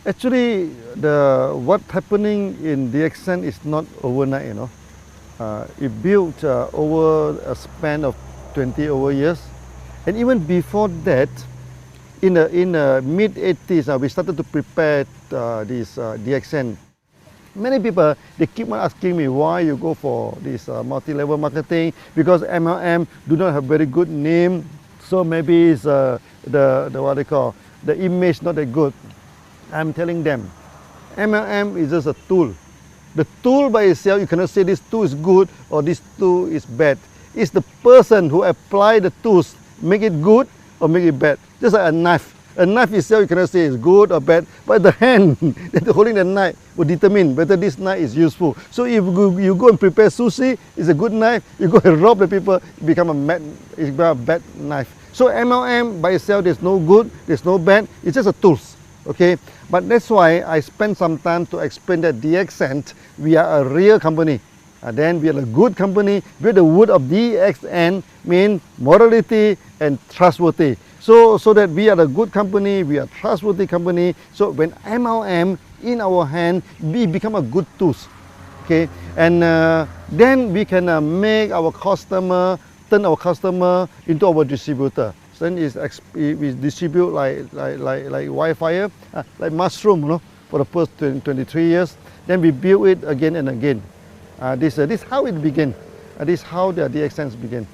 Actually, what's happening in DXN is not overnight, you know. It built over a span of 20 over years. And even before that, in the mid 80s, we started to prepare this DXN. Many people, they keep on asking me why you go for this multi-level marketing, because MLM do not have very good name, so maybe it's the what they call, the image not that good. I'm telling them, MLM is just a tool. The tool by itself, you cannot say this tool is good or this tool is bad. It's the person who apply the tools, make it good or make it bad. Just like a knife. A knife itself, you cannot say it's good or bad, but the hand that holding the knife will determine whether this knife is useful. So if you go and prepare sushi, it's a good knife. You go and rob the people, it become a bad knife. So MLM by itself, there's no good, there's no bad. It's just a tools. Okay, but that's why I spend some time to explain that DXN, we are a real company. Then we are a good company. With the word of DXN mean morality and trustworthy. So that we are a good company, we are a trustworthy company. So when MLM in our hand, we become a good tools. Okay, and then we can make our customer, turn our customer into our distributor. So then we distribute like Wi-Fi, like mushroom, you know, for the first 23 years. Then we build it again and again. This is how it began. This is how the DXN began.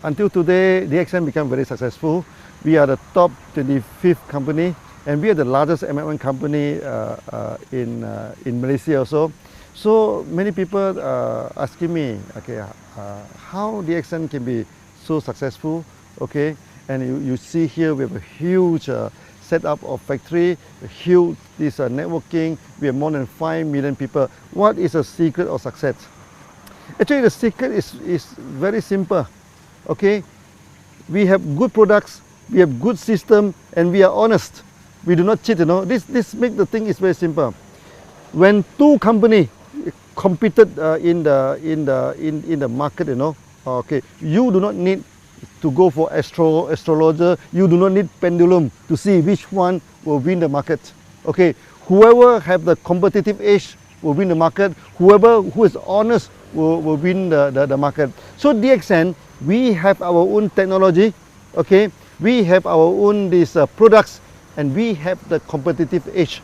Until today, DXN became very successful. We are the top 25th company, and we are the largest MLM company in Malaysia also. So many people asking me, okay, how DXN can be so successful, okay? And you see here we have a huge setup of factory, a huge networking. We have more than 5 million people. What is the secret of success? Actually, the secret is very simple, okay? We have good products, we have good system, and we are honest. We do not cheat, you know. This make the thing is very simple. When two companies competed in the market, you know, okay, you do not need to go for astrologer, you do not need pendulum to see which one will win the market. Okay, whoever have the competitive edge will win the market, whoever who is honest will win the market. So DXN, we have our own technology, okay, we have our own products, and we have the competitive edge.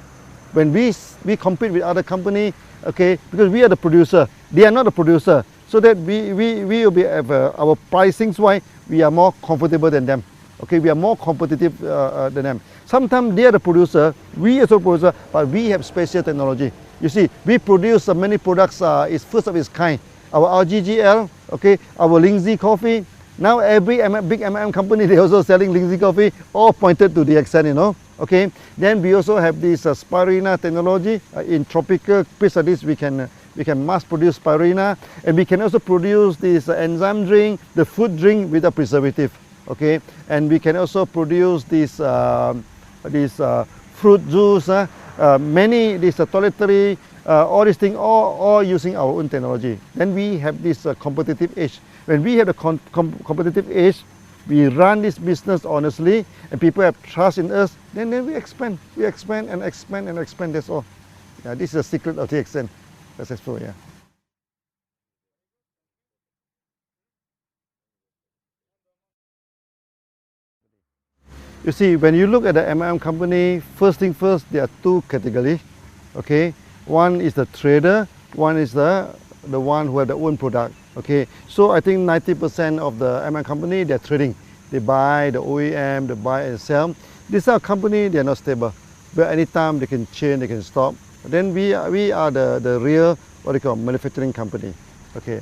When we compete with other company, okay, because we are the producer, they are not the producer, so that we will be our pricing wise, we are more comfortable than them. Okay, we are more competitive than them. Sometimes they are the producer, we are the producer, but we have special technology. You see, we produce many products, is first of its kind. Our RGGL, okay, our Lindsay coffee. Now every big MLM company, they also selling Lindsay coffee, all pointed to DXN, you know. Okay, then we also have this Spirulina technology. In tropical place like this, we can mass produce Spirulina, and we can also produce this enzyme drink, the food drink without preservative. Okay, and we can also produce this fruit juice, many toiletry, all these things, all using our own technology. Then we have this competitive edge. When we have the competitive edge, we run this business honestly, and people have trust in us, then we expand. We expand and expand and expand, that's all. Yeah, this is the secret of DXN. Successful, yeah. You see, when you look at the MLM company, first thing first, there are two categories, okay? One is the trader, one is the one who have their own product, okay? So I think 90% of the MLM company, they're trading. They buy the OEM, they buy and sell. These are company, they are not stable. But anytime they can change, they can stop. Then we are the real, what do you call, manufacturing company, okay?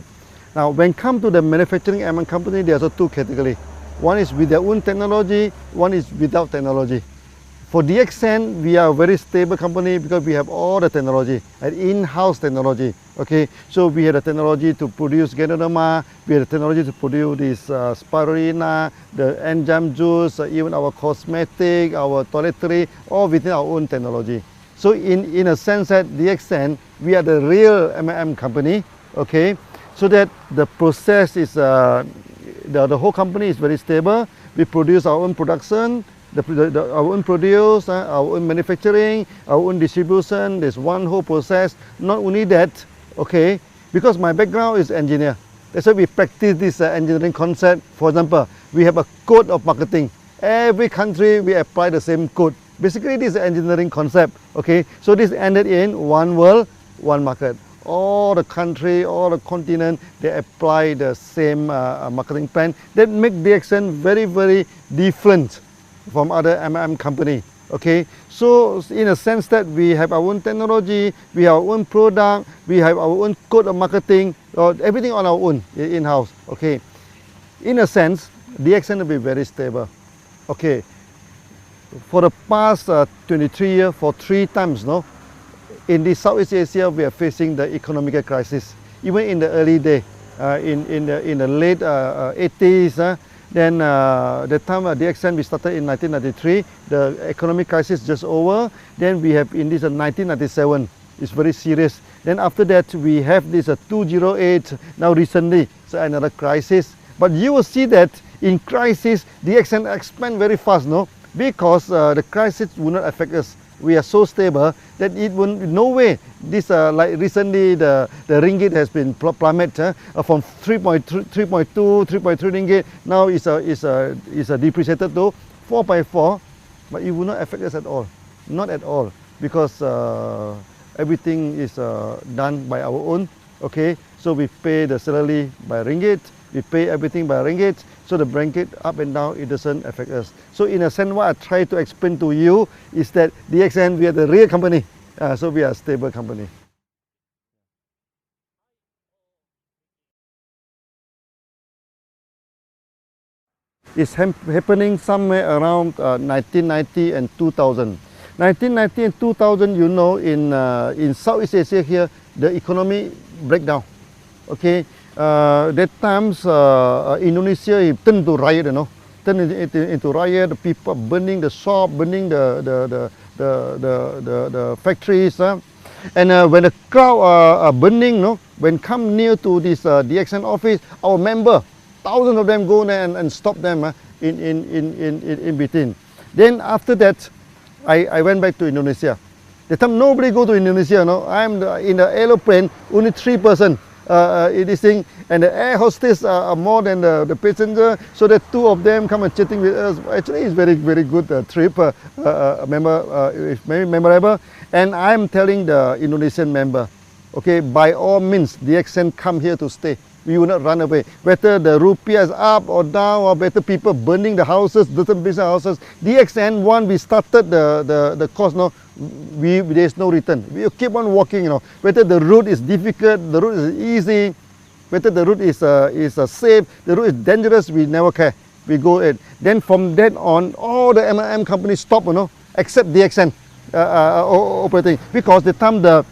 Now, when come to the manufacturing MLM company, there's also two categories. One is with their own technology, one is without technology. For DXN, we are a very stable company because we have all the technology, an in-house technology. Okay, so we have the technology to produce Ganoderma, we have the technology to produce this Spirulina, the enzyme juice, even our cosmetic, our toiletry, all within our own technology. So in a sense that DXN, we are the real MLM company. Okay, so that the process is the whole company is very stable. We produce our own production, our own produce, our own manufacturing, our own distribution. There's one whole process. Not only that, okay, because my background is engineer. That's why we practice this engineering concept. For example, we have a code of marketing. Every country we apply the same code. Basically, this is an engineering concept. Okay, so this ended in one world, one market. All the country, all the continent, they apply the same marketing plan. That make DXN very, very different from other MLM company. Okay, so in a sense that we have our own technology, we have our own product, we have our own code of marketing, everything on our own in-house. Okay, in a sense, DXN will be very stable. Okay, for the past 23 years, for 3 times, no, in the Southeast Asia, we are facing the economic crisis. Even in the early day, in the late 80s, then the time DXN we started in 1993, the economic crisis just over. Then we have in this 1997, it's very serious. Then after that we have this 2008, now recently, so another crisis. But you will see that in crisis, DXN expand very fast, no? Because the crisis will not affect us. We are so stable that it will no way. This like recently the ringgit has been plummeted from 3.2, 3.3 ringgit. Now is depreciated to 4.4, but it will not affect us at all, not at all, because everything is done by our own. Okay, so we pay the salary by ringgit. We pay everything by ringgit, so the ringgit up and down, it doesn't affect us. So in a sense, what I try to explain to you is that DXN, we are the real company, so we are a stable company. It's happening somewhere around 1990 and 2000. 1990 and 2000, you know, in Southeast Asia here, the economy breakdown. Okay. That times Indonesia turned to riot, you know, turned into riot. The people burning the shop, burning the factories, and when the crowd are burning, no, when come near to this DXN office, our member, thousands of them go there and stop them in between. Then after that, I went back to Indonesia. That time nobody go to Indonesia, no. I'm in the aeroplane, only 3 persons. This thing, and the air hostess are more than the passenger, so that 2 of them come and chatting with us. Actually, it's very, very good trip, it's very memorable. And I'm telling the Indonesian member, okay, by all means, DXN come here to stay. We will not run away. Whether the rupiah is up or down, or better people burning the houses, different business houses. DXN, one, we started the course, no, there's no return. We keep on walking, you know. Whether the route is difficult, the route is easy, whether the route is safe, the route is dangerous, we never care. We go it. Then from then on, all the MLM companies stop, you know, except DXN operating, because the time the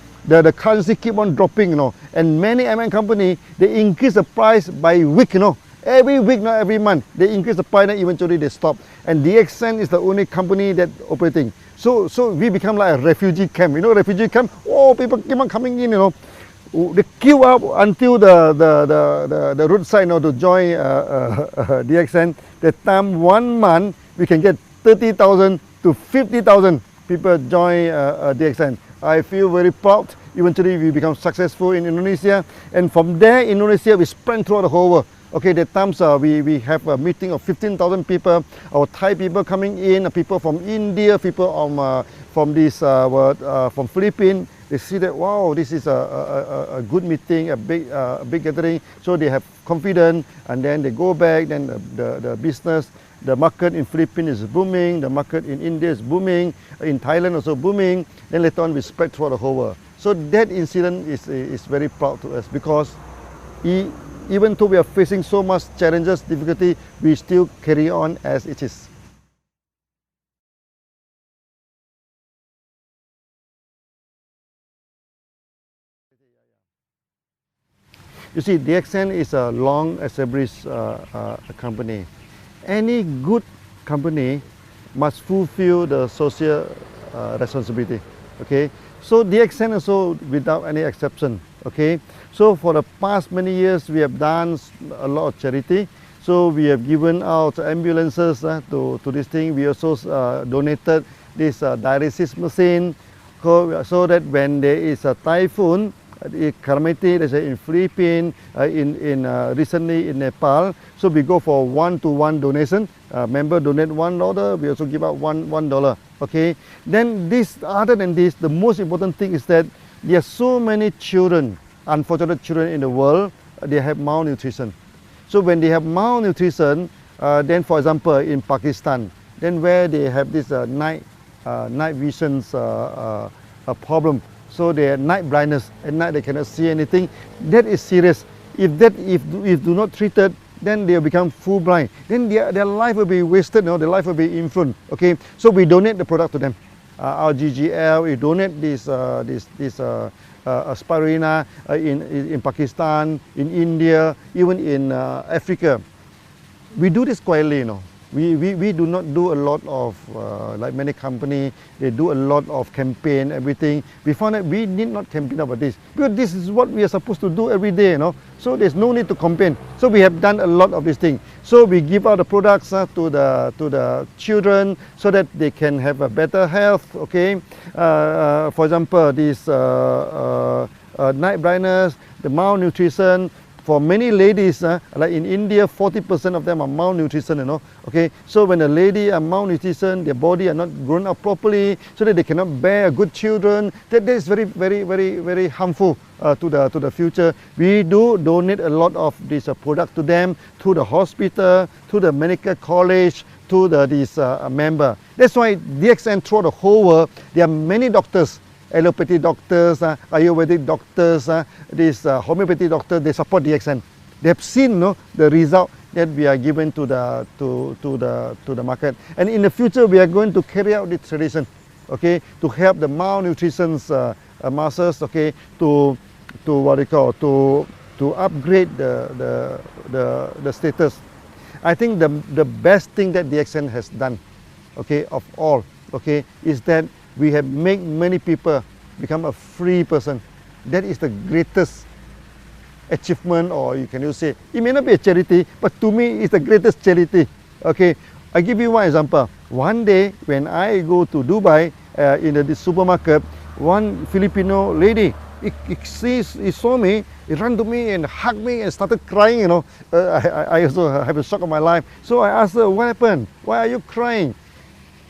currency keep on dropping, you know, and many MLM company, they increase the price by week, you know. Every week, not every month, they increase the price and eventually they stop. And DXN is the only company that operating. So we become like a refugee camp. You know, refugee camp. Oh, people keep on coming in. You know, they queue up until the roadside, you know, to join DXN. That time 1 month we can get 30,000 to 50,000 people join DXN. I feel very proud. Eventually we become successful in Indonesia, and from there Indonesia we spread throughout the whole world. Okay, that times we have a meeting of 15,000 people. Our Thai people coming in, people from India, people from Philippines. They see that, wow, this is a good meeting, a big gathering. So they have confidence, and then they go back. Then the business, the market in Philippines is booming. The market in India is booming. In Thailand also booming. Then later on we spread throughout the whole world. So that incident is very proud to us, because even though we are facing so much challenges, difficulty, we still carry on as it is. You see, DXN is a long established company. Any good company must fulfill the social responsibility. Okay, so DXN also without any exception. Okay, so for the past many years we have done a lot of charity. So we have given out ambulances to this thing. We also donated this dialysis machine so that when there is a typhoon, calamity, let's say in Philippines, recently in Nepal, so we go for one-to-one donation. Member donate $1, we also give out $1. Okay. Then other than this, the most important thing is that there are so many children, unfortunate children in the world, they have malnutrition. So when they have malnutrition, then for example in Pakistan, then where they have this night visions problem. So they have night blindness. At night they cannot see anything. That is serious. If do not treated, then they will become full blind. Then their life will be wasted. Their life will be influenced. Okay. So we donate the product to them. Our GGL, we donate this spirulina in Pakistan, in India, even in Africa. We do this quietly. We do not do a lot of, like many companies, they do a lot of campaign, everything. We found that we need not campaign about this, because this is what we are supposed to do every day, So there's no need to campaign. So we have done a lot of these things. So we give out the products to the children so that they can have a better health, okay? For example, this night blindness, the malnutrition. For many ladies, like in India, 40% of them are malnutrition, Okay, so when a lady are malnutrition, their body are not grown up properly, so that they cannot bear good children. That is very, very, very, very harmful to the future. We do donate a lot of this product to them, to the hospital, to the medical college, to this member. That's why DXN throughout the whole world, there are many doctors. Allopathy doctors, Ayurvedic doctors, this homeopathy doctors, they support DXN. They have seen the result that we are given to the market. And in the future, we are going to carry out this tradition, okay, to help the malnutrition masses, okay, to what they call to upgrade the status. I think the best thing that DXN has done, okay, of all, okay, is that we have made many people become a free person. That is the greatest achievement, or you can say, it may not be a charity, but to me it's the greatest charity. Okay, I give you one example. One day when I go to Dubai, in the supermarket, one Filipino lady, he saw me, he ran to me and hugged me and started crying, I also have a shock of my life. So I asked her, what happened? Why are you crying?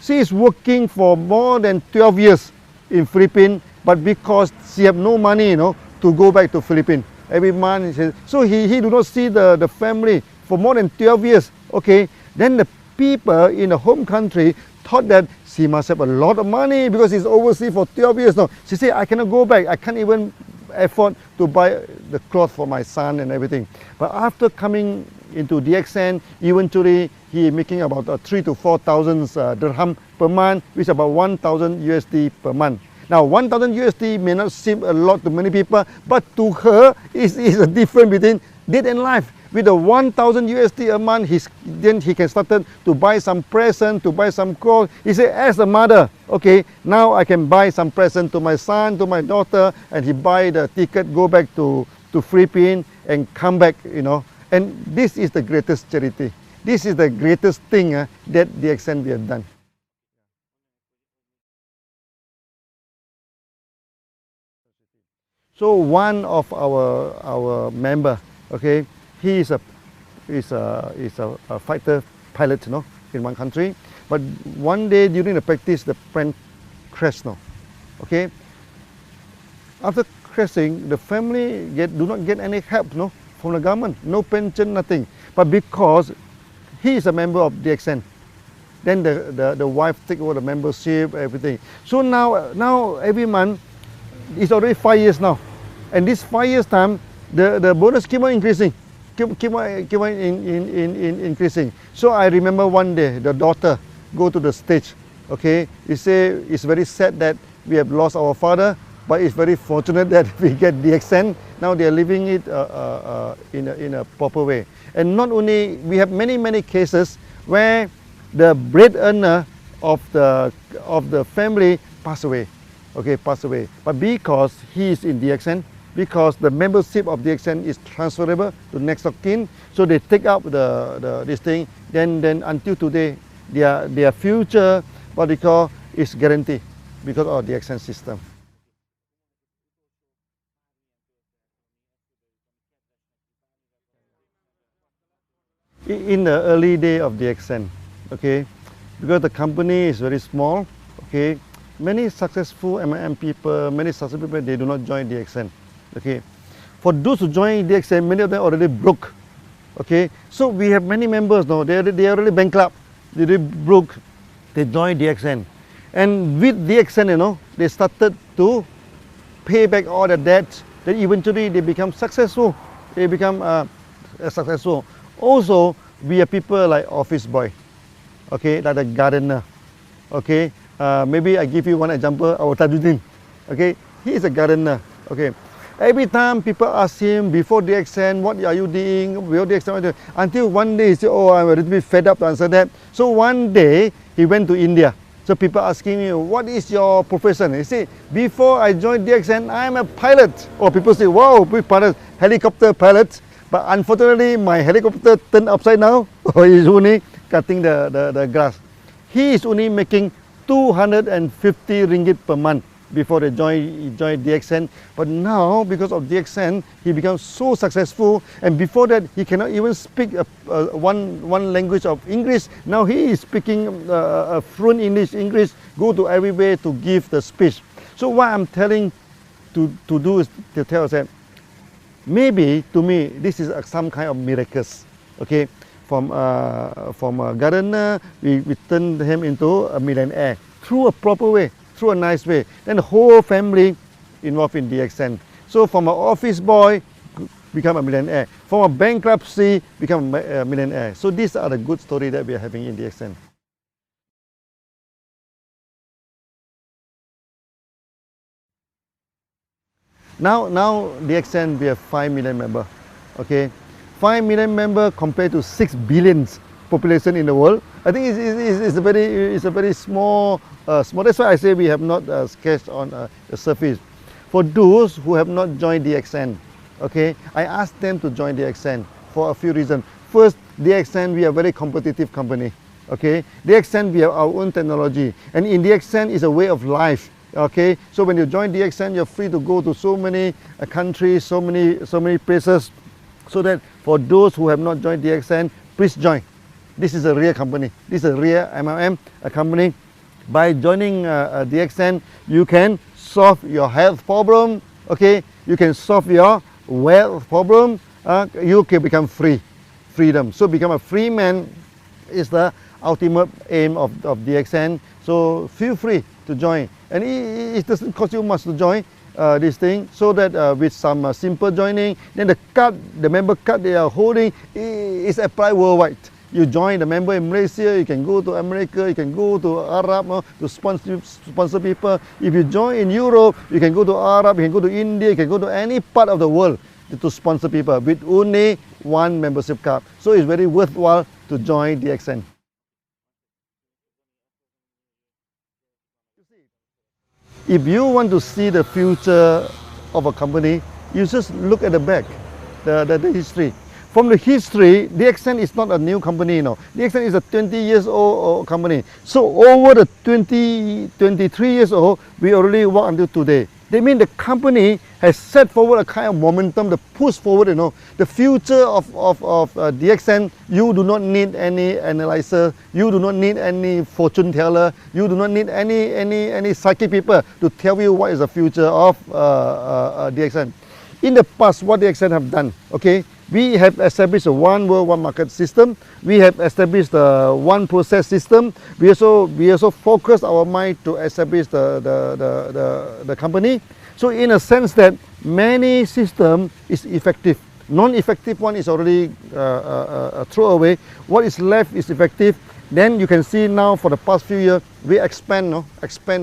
She is working for more than 12 years in Philippines, but because she have no money, to go back to Philippines every month. So he do not see the family for more than 12 years. Okay, then the people in the home country thought that she must have a lot of money because she's overseas for 12 years now. She said, I cannot go back. I can't even afford to buy the clothes for my son and everything. But after coming into DXN, eventually he making about 3,000 to 4,000 dirham per month, which is about 1,000 USD per month. Now 1,000 USD may not seem a lot to many people, but to her is a difference between death and life. With the 1,000 USD a month, then he can start to buy some present, to buy some clothes. He said, as a mother, okay, now I can buy some present to my son, to my daughter, and he buy the ticket, go back to Philippines and come back, And this is the greatest charity. This is the greatest thing that DXN we have done. So one of our member, okay, he is a fighter pilot, in one country. But one day during the practice, the plane crashed, okay. After crashing, the family do not get any help, from the government, no pension, nothing. But because he is a member of DXN, then the wife take over the membership, everything. So now every month, it's already 5 years now, and this 5 years time, the bonus keep on increasing, keep on increasing. So I remember one day the daughter go to the stage, okay. He say it's very sad that we have lost our father, but it's very fortunate that we get DXN. Now they are living it in a proper way. And not only, we have many cases where the breadwinner of the family pass away, okay, pass away. But because he is in DXN, because the membership of DXN is transferable to next of kin. So they take up this thing. Then until today, their future, what they call, is guaranteed because of DXN system. In the early day of DXN, okay, because the company is very small, okay, many successful MLM people, many successful people, they do not join DXN, okay. For those who join DXN, many of them already broke, okay. So we have many members now, they are already bankrupt, they already broke, they join DXN. And with DXN, you know, they started to pay back all the debts, then eventually they become successful, they become successful. Also, we are people like office boy, okay, like the gardener, okay. Maybe I give you one example, our Tajuddin, okay, he is a gardener, okay. Every time people ask him before DXN, what are you doing, before DXN, until one day he said, oh, I'm a little bit fed up to answer that. So one day, he went to India. So people asking me, what is your profession? He said, before I joined DXN, I'm a pilot. Or people say, wow, big pilot, helicopter pilot. But unfortunately, my helicopter turned upside down. He's only cutting the grass. He is only making 250 ringgit per month before he joined DXN. But now, because of DXN, he becomes so successful. And before that, he cannot even speak one language of English. Now he is speaking fluent English, go to everywhere to give the speech. So what I'm telling to do is to tell us that maybe to me this is some kind of miracles, okay. From a gardener, we turn him into a millionaire through a proper way, through a nice way. Then the whole family involved in DXN. So from an office boy, become a millionaire. From a bankruptcy, become a millionaire. So these are the good stories that we are having in DXN. Now DXN, we have 5 million members, okay. 5 million members compared to 6 billion population in the world. I think it's a very small. That's why I say we have not sketched on the surface. For those who have not joined DXN, okay, I asked them to join DXN for a few reasons. First, DXN, we are a very competitive company, okay. DXN, we have our own technology, and in DXN is a way of life. Okay, so when you join DXN, you're free to go to so many countries, so many places. So that for those who have not joined DXN, please join. This is a real company. This is a real MLM company. By joining DXN, you can solve your health problem. Okay, you can solve your wealth problem. You can become freedom. So become a free man is the ultimate aim of DXN. So feel free to join, and it doesn't cost you much to join this thing, so that with some simple joining, then the member card they are holding is applied worldwide. You join the member in Malaysia, you can go to America, you can go to Arab to sponsor people. If you join in Europe, you can go to Arab, you can go to India, you can go to any part of the world to sponsor people with only one membership card. So it's very worthwhile to join DXN. If you want to see the future of a company, you just look at the back, the history. From the history, DXN is not a new company, you know. DXN is a 20 years old company. So over the 23 years old, we already work until today. They mean the company has set forward a kind of momentum, the push forward, you know. The future of DXN, you do not need any analyzer, you do not need any fortune teller, you do not need any psychic people to tell you what is the future of DXN. In the past, what DXN have done, okay, we have established a one world, one market system. We have established a one process system. We also focus our mind to establish the company. So in a sense that many system is effective. Non-effective one is already thrown away. What is left is effective. Then you can see now for the past few years, we expand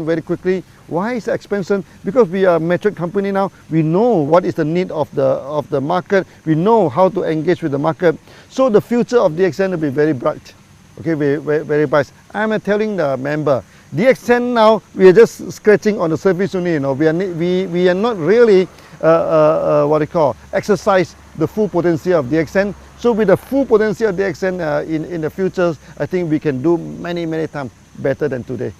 very quickly. Why is expansion? Because we are a mature company now. We know what is the need of the market. We know how to engage with the market. So the future of DXN will be very bright. Okay, very bright. I'm telling the member, DXN now, we are just scratching on the surface only, you know. We are not really, what do you call, exercise the full potential of DXN. So with the full potential of DXN in the future, I think we can do many times better than today.